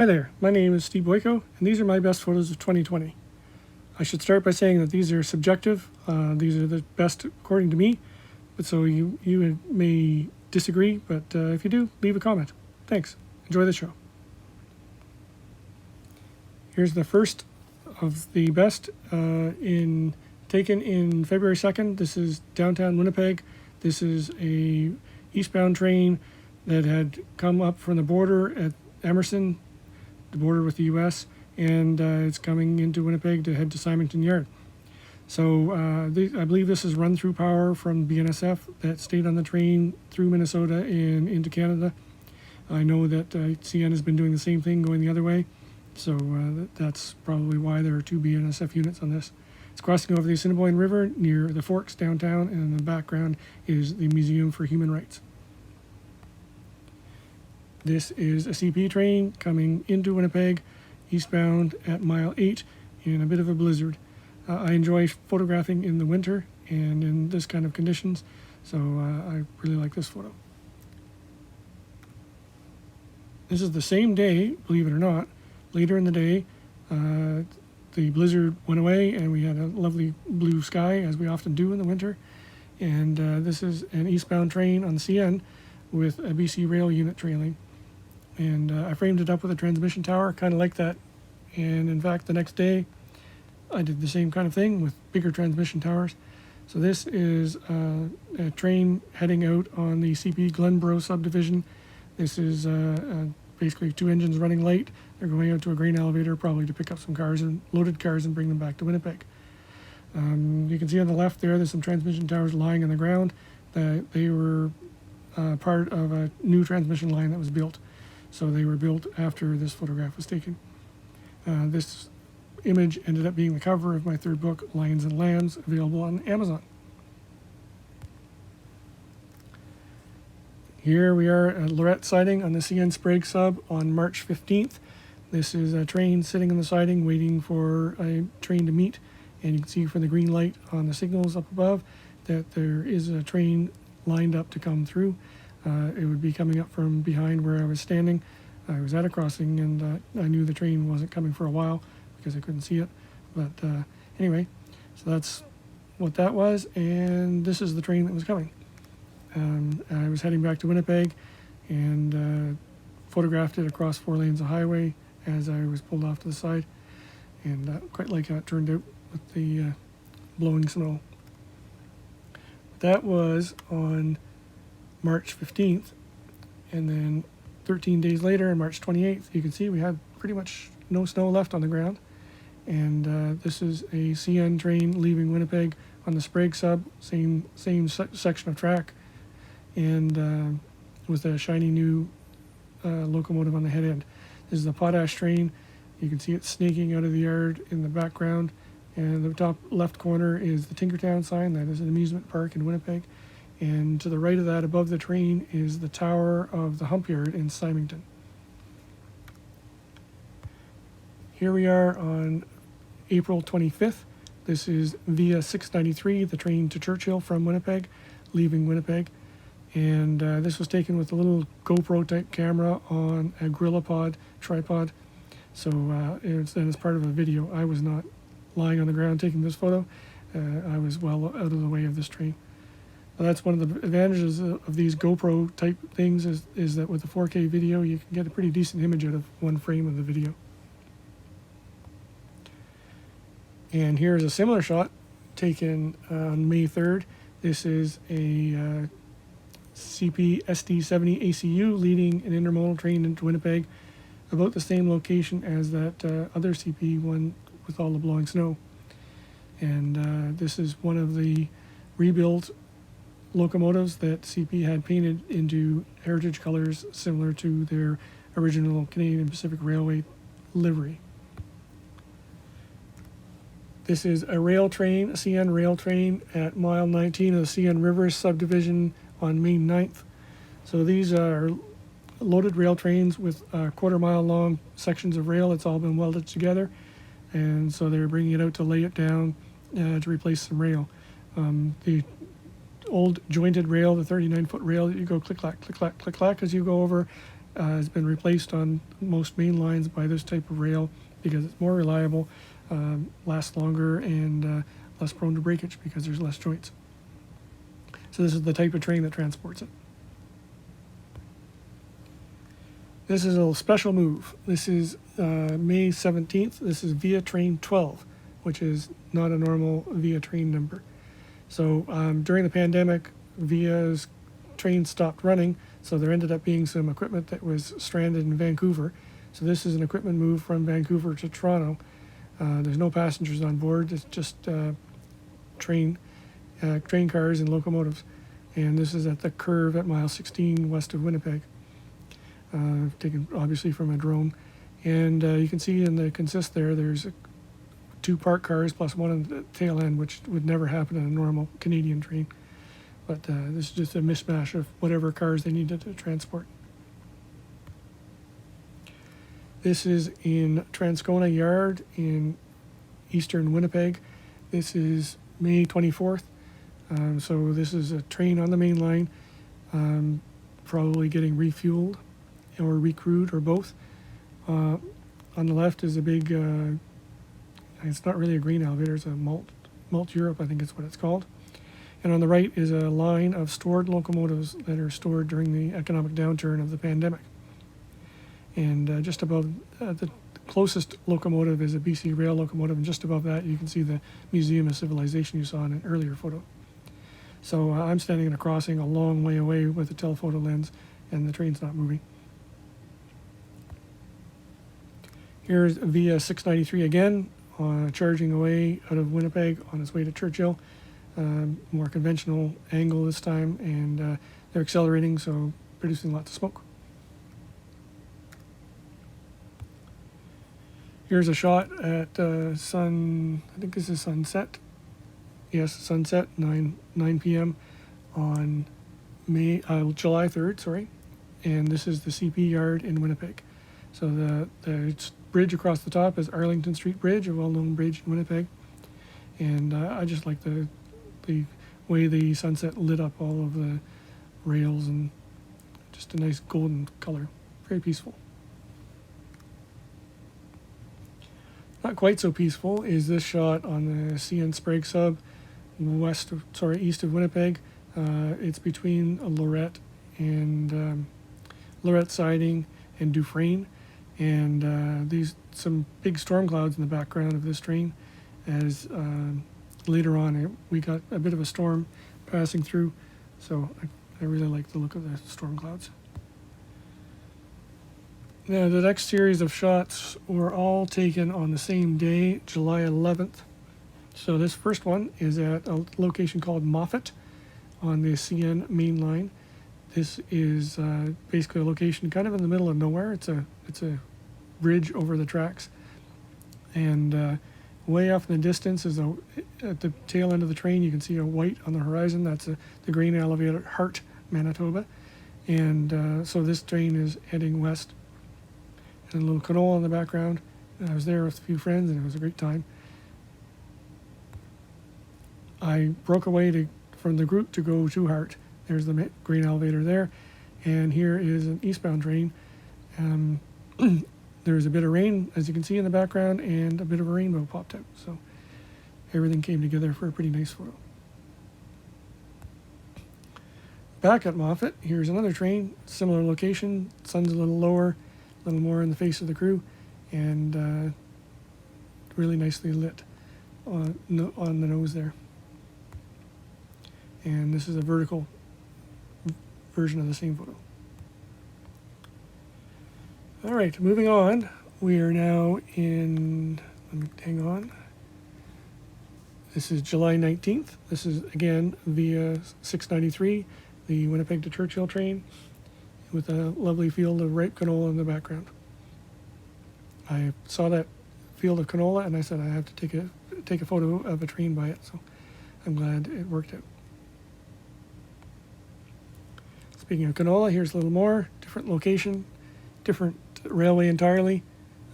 Hi there, my name is Steve Boyko, and these are my best photos of 2020. I should start by saying that these are subjective. These are the best according to me, but so you may disagree, but if you do, leave a comment. Thanks. Enjoy the show. Here's the first of the best taken in February 2nd. This is downtown Winnipeg. This is a eastbound train that had come up from the border at Emerson, the border with the U.S., and it's coming into Winnipeg to head to Symington Yard. So I believe this is run-through power from BNSF that stayed on the train through Minnesota and into Canada. I know that CN has been doing the same thing going the other way, so that's probably why there are two BNSF units on this. It's crossing over the Assiniboine River near the Forks downtown, and in the background is the Museum for Human Rights. This is a CP train coming into Winnipeg, eastbound at mile 8 in a bit of a blizzard. I enjoy photographing in the winter and in this kind of conditions, so I really like this photo. This is the same day, believe it or not. Later in the day, the blizzard went away and we had a lovely blue sky, as we often do in the winter. And this is an eastbound train on the CN with a BC Rail unit trailing. And I framed it up with a transmission tower, kind of like that. And in fact, the next day, I did the same kind of thing with bigger transmission towers. So this is a train heading out on the CP Glenboro subdivision. This is basically two engines running late. They're going out to a grain elevator, probably to pick up some cars and loaded cars and bring them back to Winnipeg. You can see on the left there, there's some transmission towers lying on the ground. They were part of a new transmission line that was built. So they were built after this photograph was taken. This image ended up being the cover of my third book, Lions and Lambs, available on Amazon. Here we are at Lorette siding on the CN Sprague sub on March 15th. This is a train sitting on the siding waiting for a train to meet. And you can see from the green light on the signals up above that there is a train lined up to come through. It would be coming up from behind where I was standing. I was at a crossing and I knew the train wasn't coming for a while because I couldn't see it. But anyway, so that's what that was, and this is the train that was coming. I was heading back to Winnipeg and photographed it across 4 lanes of highway as I was pulled off to the side, and quite like how it turned out with the blowing snow. That was on March 15th, and then 13 days later, on March 28th, you can see we had pretty much no snow left on the ground. And this is a CN train leaving Winnipeg on the Sprague sub, same section of track, and with a shiny new locomotive on the head end. This is the potash train. You can see it snaking out of the yard in the background, and the top left corner is the Tinkertown sign. That is an amusement park in Winnipeg. And to the right of that, above the train, is the tower of the hump yard in Symington. Here we are on April 25th. This is via 693, the train to Churchill from Winnipeg, leaving Winnipeg. And this was taken with a little GoPro type camera on a GorillaPod tripod. So it's part of a video. I was not lying on the ground taking this photo. I was well out of the way of this train. That's one of the advantages of these GoPro type things is that with the 4K video, you can get a pretty decent image out of one frame of the video. And here's a similar shot taken on May 3rd. This is a CP SD70 ACU leading an intermodal train into Winnipeg, about the same location as that other CP one with all the blowing snow. And this is one of the rebuilt locomotives that CP had painted into heritage colors similar to their original Canadian Pacific Railway livery. This is a rail train, a CN rail train at mile 19 of the CN River subdivision on May 9th. So these are loaded rail trains with quarter-mile long sections of rail. It's all been welded together, and so they're bringing it out to lay it down to replace some rail. The old jointed rail, the 39-foot rail that you go click-clack, click-clack, click-clack as you go over, has been replaced on most main lines by this type of rail because it's more reliable, lasts longer, and less prone to breakage because there's less joints. So this is the type of train that transports it. This is a special move. This is May 17th. This is Via Train 12, which is not a normal Via train number. So during the pandemic, Via's trains stopped running, so there ended up being some equipment that was stranded in Vancouver. So this is an equipment move from Vancouver to Toronto. There's no passengers on board. It's just train cars and locomotives. And this is at the curve at mile 16 west of Winnipeg, taken obviously from a drone. And you can see in the consist there's 2 parked cars plus one on the tail end, which would never happen in a normal Canadian train. But this is just a mismatch of whatever cars they needed to transport. This is in Transcona Yard in eastern Winnipeg. This is May 24th. So this is a train on the main line, probably getting refueled or recrewed or both. On the left is a big, it's not really a grain elevator, it's a Malt Europe, I think it's what it's called. And on the right is a line of stored locomotives that are stored during the economic downturn of the pandemic. And just above the closest locomotive is a BC Rail locomotive, and just above that you can see the Museum of Civilization you saw in an earlier photo. So I'm standing in a crossing a long way away with a telephoto lens, and the train's not moving. Here's Via 693 again, charging away out of Winnipeg on its way to Churchill. More conventional angle this time, and they're accelerating, so producing lots of smoke. Here's a shot at I think this is sunset. Yes, sunset, 9 p.m. on July 3rd, sorry. And this is the CP yard in Winnipeg. So the bridge across the top is Arlington Street Bridge, a well-known bridge in Winnipeg. And I just like the way the sunset lit up all of the rails, and just a nice golden color. Very peaceful. Not quite so peaceful is this shot on the CN Sprague sub east of Winnipeg. It's between Lorette and Lorette Siding and Dufresne, and these some big storm clouds in the background of this train. As later on we got a bit of a storm passing through, so I really like the look of the storm clouds. Now the next series of shots were all taken on the same day, July 11th. So this first one is at a location called Moffat on the CN main line. This is basically a location kind of in the middle of nowhere. It's a bridge over the tracks, and way off in the distance is at the tail end of the train. You can see a white on the horizon. That's the grain elevator Hart, Manitoba, and so this train is heading west. And a little canola in the background. And I was there with a few friends, and it was a great time. I broke away from the group to go to Hart. There's the grain elevator there, and here is an eastbound train. There's a bit of rain, as you can see in the background, and a bit of a rainbow popped out. So everything came together for a pretty nice photo. Back at Moffat, here's another train, similar location. Sun's a little lower, a little more in the face of the crew, and really nicely lit on the nose there. And this is a vertical version of the same photo. All right, moving on. We are now in, hang on. This is July 19th. This is, again, via 693, the Winnipeg to Churchill train, with a lovely field of ripe canola in the background. I saw that field of canola, and I said I have to take a photo of a train by it, so I'm glad it worked out. Speaking of canola, here's a little more. Different location, different railway entirely.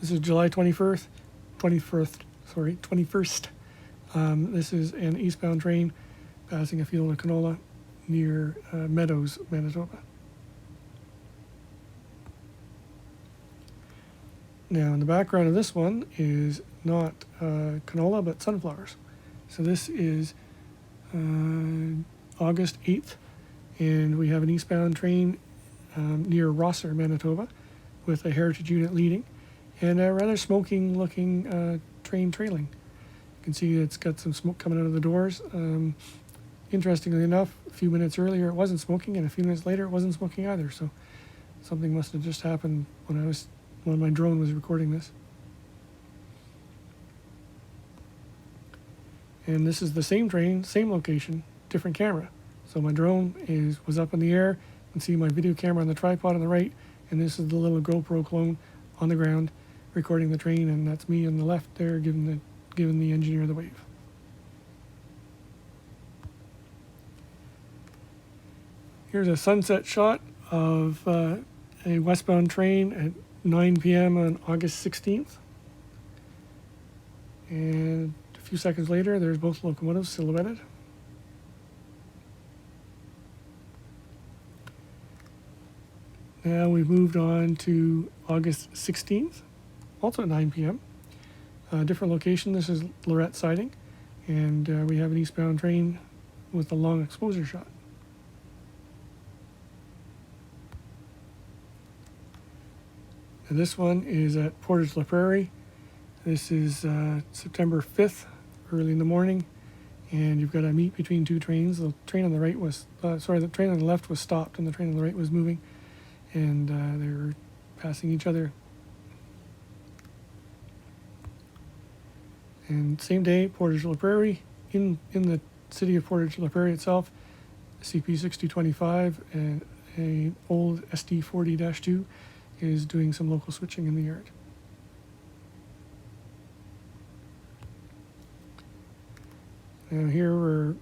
This is July 21st. This is an eastbound train passing a field of canola near Meadows, Manitoba. Now, in the background of this one is not canola, but sunflowers. So this is August 8th, and we have an eastbound train near Rosser, Manitoba, with a heritage unit leading, and a rather smoking-looking train trailing. You can see it's got some smoke coming out of the doors. Interestingly enough, a few minutes earlier it wasn't smoking, and a few minutes later it wasn't smoking either. So something must have just happened when my drone was recording this. And this is the same train, same location, different camera. So my drone was up in the air. You can see my video camera on the tripod on the right, and this is the little GoPro clone on the ground recording the train, and that's me on the left there giving the engineer the wave. Here's a sunset shot of a westbound train at 9 p.m. on August 16th. And a few seconds later, there's both locomotives silhouetted. Now we've moved on to August 16th, also at 9 p.m. Different location. This is Lorette siding, and we have an eastbound train with a long exposure shot. And this one is at Portage La Prairie. This is September 5th, early in the morning, and you've got a meet between two trains. The train on the right the train on the left was stopped, and the train on the right was moving, and they were passing each other. And same day, Portage La Prairie, in the city of Portage La Prairie itself, CP6225 and a old SD40-2 is doing some local switching in the yard. Now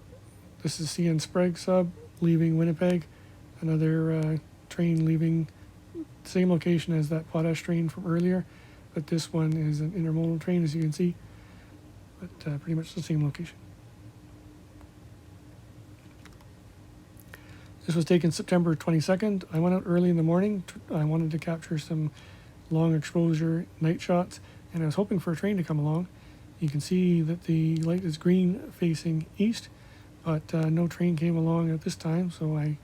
this is CN Sprague sub leaving Winnipeg, another train leaving same location as that potash train from earlier, but this one is an intermodal train, as you can see, but pretty much the same location. This was taken September 22nd. I went out early in the morning. I wanted to capture some long exposure night shots, and I was hoping for a train to come along. You can see that the light is green facing east, but no train came along at this time, so I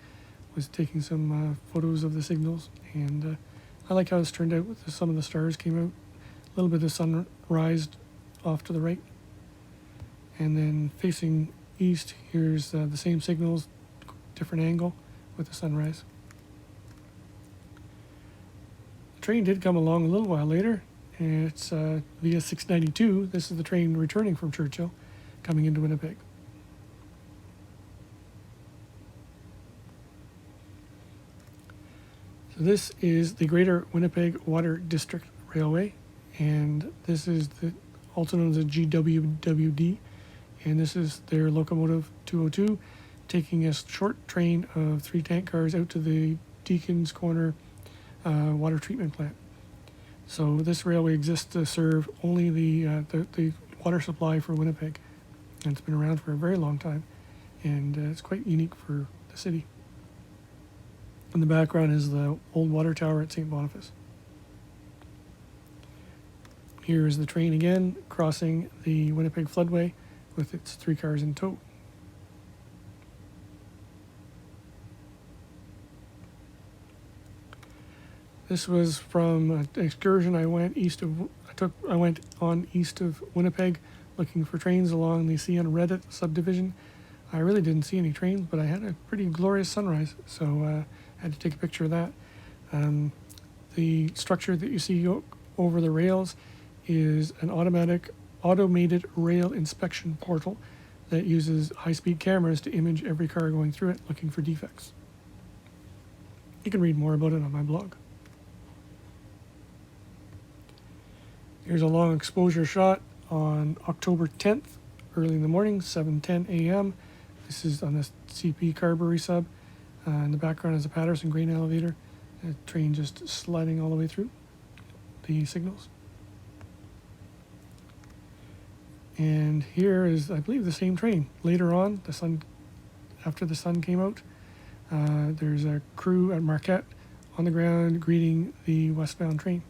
was taking some photos of the signals, and I like how this turned out. Some of the stars came out, a little bit of sunrise off to the right, and then facing east, here's the same signals, different angle with the sunrise. The train did come along a little while later, and it's via 692. This is the train returning from Churchill, coming into Winnipeg. So this is the Greater Winnipeg Water District Railway, and this is also known as the GWWD, and this is their locomotive 202, taking a short train of 3 tank cars out to the Deacon's Corner water treatment plant. So this railway exists to serve only the water supply for Winnipeg, and it's been around for a very long time, and it's quite unique for the city. In the background is the old water tower at St. Boniface. Here is the train again, crossing the Winnipeg floodway with its 3 cars in tow. This was from an excursion I went on east of Winnipeg, looking for trains along the CN Reddit subdivision. I really didn't see any trains, but I had a pretty glorious sunrise, so I had to take a picture of that. The structure that you see over the rails is an automated rail inspection portal that uses high-speed cameras to image every car going through it, looking for defects. You can read more about it on my blog. Here's a long exposure shot on October 10th, early in the morning, 7:10 a.m. This is on the CP Carberry sub. In the background is a Patterson grain elevator. A train just sliding all the way through the signals. And here is, I believe, the same train. Later on, after the sun came out, there's a crew at Marquette on the ground greeting the westbound train.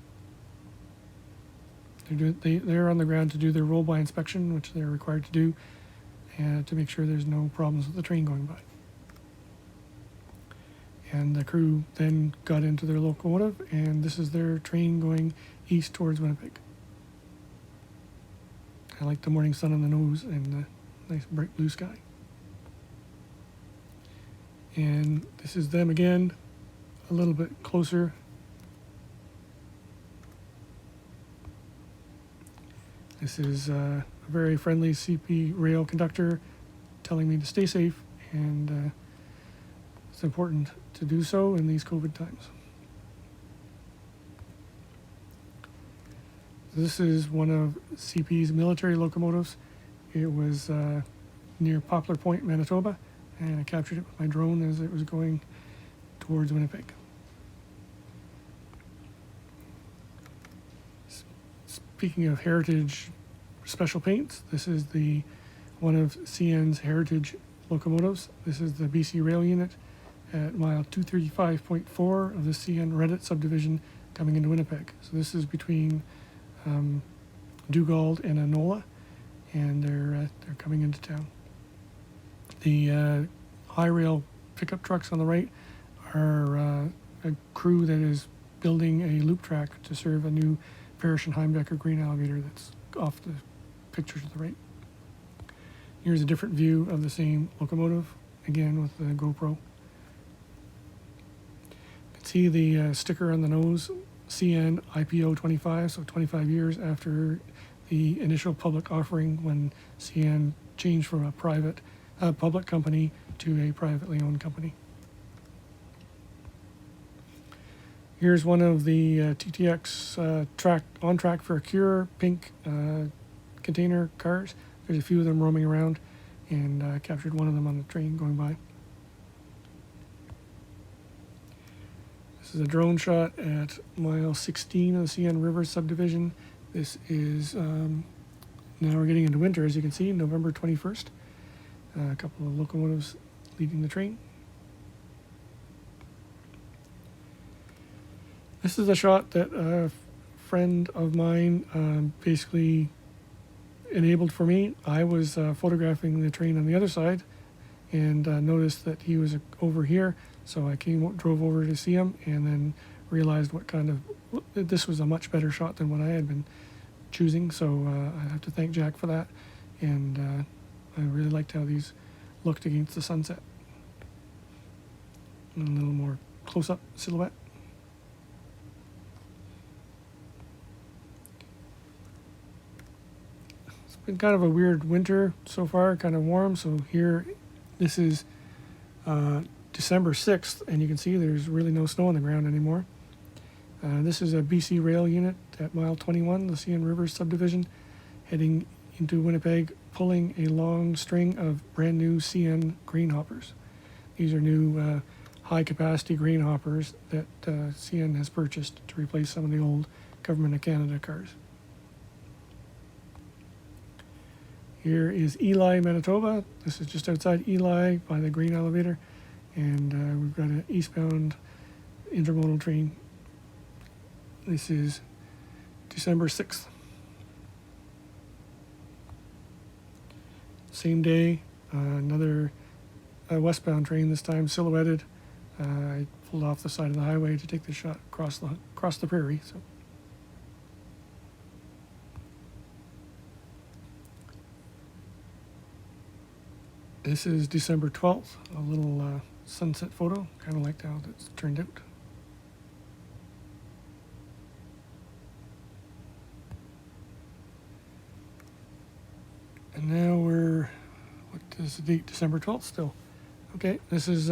They're on the ground to do their roll-by inspection, which they're required to do, and to make sure there's no problems with the train going by. And the crew then got into their locomotive, and this is their train going east towards Winnipeg. I like the morning sun on the nose and the nice bright blue sky. And this is them again, a little bit closer. This is a very friendly CP rail conductor telling me to stay safe, and it's important to do so in these COVID times. This is one of CP's military locomotives. It was near Poplar Point, Manitoba, and I captured it with my drone as it was going towards Winnipeg. Speaking of heritage special paints, this is one of CN's heritage locomotives. This is the BC Rail Unit at mile 235.4 of the CN Reddit subdivision coming into Winnipeg. So this is between Dugald and Enola, and they're coming into town. The high rail pickup trucks on the right are a crew that is building a loop track to serve a new Parrish and Heimbecker grain elevator that's off the picture to the right. Here's a different view of the same locomotive, again with the GoPro. You can see the sticker on the nose, CN IPO 25, so 25 years after the initial public offering when CN changed from a public company to a privately owned company. Here's one of the TTX on track for a cure pink container cars. There's a few of them roaming around, and captured one of them on the train going by. This is a drone shot at mile 16 of the CN River subdivision. This is, now we're getting into winter, as you can see, November 21st. A couple of locomotives leading the train. This is a shot that a friend of mine basically enabled for me. I was photographing the train on the other side, and noticed that he was over here, so I drove over to see him, and then realized this was a much better shot than what I had been choosing. So I have to thank Jack for that, and I really liked how these looked against the sunset. And a little more close-up silhouette. Been kind of a weird winter so far, kind of warm. So here, this is December 6th, and you can see there's really no snow on the ground anymore. This is a BC Rail Unit at mile 21, the CN River subdivision, heading into Winnipeg, pulling a long string of brand new CN grain hoppers. These are new high-capacity grain hoppers that CN has purchased to replace some of the old Government of Canada cars. Here is Ely, Manitoba. This is just outside Ely by the grain elevator, and we've got an eastbound intermodal train. This is December 6th. Same day, another westbound train, this time silhouetted. I pulled off the side of the highway to take the shot across the prairie. So. This is December 12th, a little sunset photo. Kind of liked how that's turned out. And now what is the date? December 12th still. Okay, this is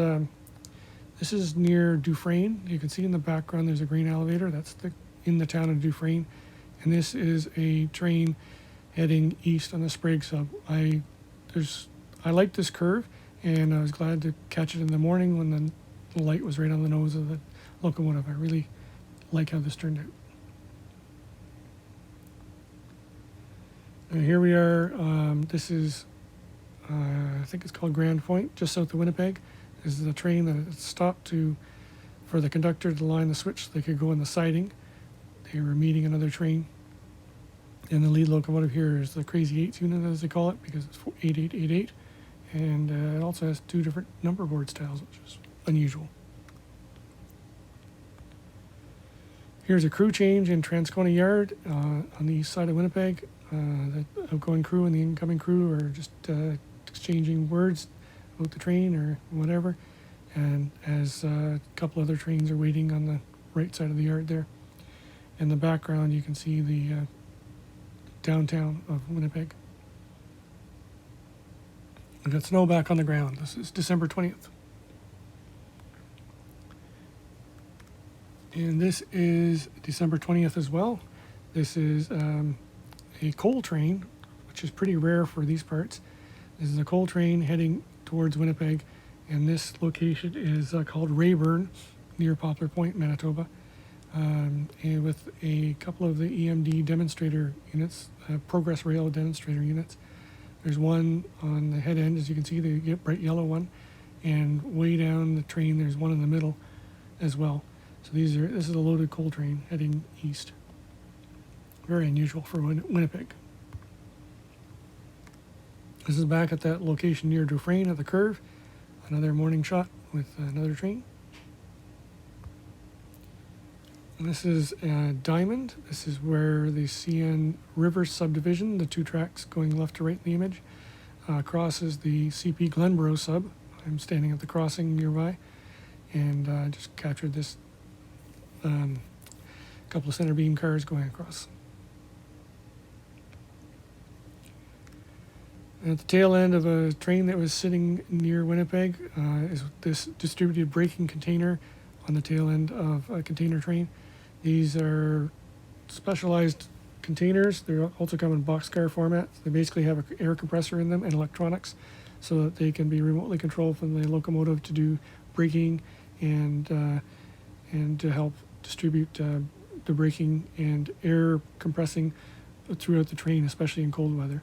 near Dufresne. You can see in the background there's a grain elevator. That's in the town of Dufresne. And this is a train heading east on the Sprague sub. I like this curve, and I was glad to catch it in the morning when the light was right on the nose of the locomotive. I really like how this turned out. And here we are. This is, I think it's called Grand Point, just south of Winnipeg. This is the train that had stopped for the conductor to line the switch so they could go in the siding. They were meeting another train. And the lead locomotive here is the Crazy 8 unit, as they call it, because it's 8888. And it also has 2 different number board styles, which is unusual. Here's a crew change in Transcona Yard on the east side of Winnipeg. The outgoing crew and the incoming crew are just exchanging words about the train or whatever. And as a couple other trains are waiting on the right side of the yard there. In the background, you can see the downtown of Winnipeg. We've got snow back on the ground. This is December 20th. And this is December 20th as well. This is a coal train, which is pretty rare for these parts. This is a coal train heading towards Winnipeg, and this location is called Rayburn, near Poplar Point, Manitoba, and with a couple of the EMD demonstrator units, Progress Rail demonstrator units. There's one on the head end, as you can see, the bright yellow one, and way down the train there's one in the middle as well. So this is a loaded coal train heading east. Very unusual for Winnipeg. This is back at that location near Dufresne at the curve. Another morning shot with another train. And this is Diamond. This is where the CN River subdivision, the 2 tracks going left to right in the image, crosses the CP Glenborough sub. I'm standing at the crossing nearby, and just captured this couple of center beam cars going across. And at the tail end of a train that was sitting near Winnipeg is this distributed braking container on the tail end of a container train. These are specialized containers. They also come in boxcar format. They basically have an air compressor in them and electronics so that they can be remotely controlled from the locomotive to do braking and to help distribute the braking and air compressing throughout the train, especially in cold weather.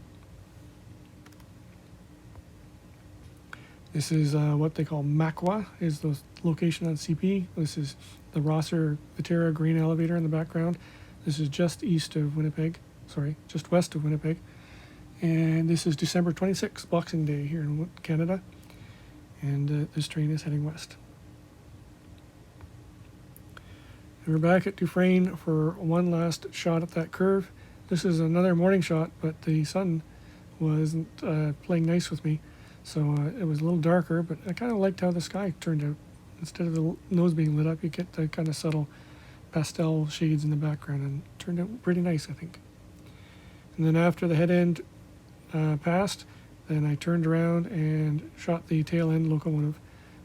This is what they call Makwa, is the location on CP. This is the Rosser Viterra grain elevator in the background. This is just east of Winnipeg, just west of Winnipeg. And this is December 26th, Boxing Day here in Canada. And this train is heading west. And we're back at Dufresne for one last shot at that curve. This is another morning shot, but the sun wasn't playing nice with me. So it was a little darker, but I kind of liked how the sky turned out. Instead of the nose being lit up, you get the kind of subtle pastel shades in the background, and it turned out pretty nice, I think. And then after the head end passed, then I turned around and shot the tail end locomotive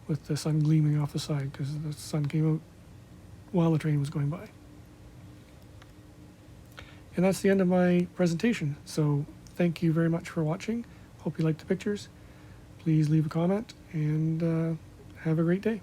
with the sun gleaming off the side, because the sun came out while the train was going by. And that's the end of my presentation. So thank you very much for watching. Hope you liked the pictures. Please leave a comment and have a great day.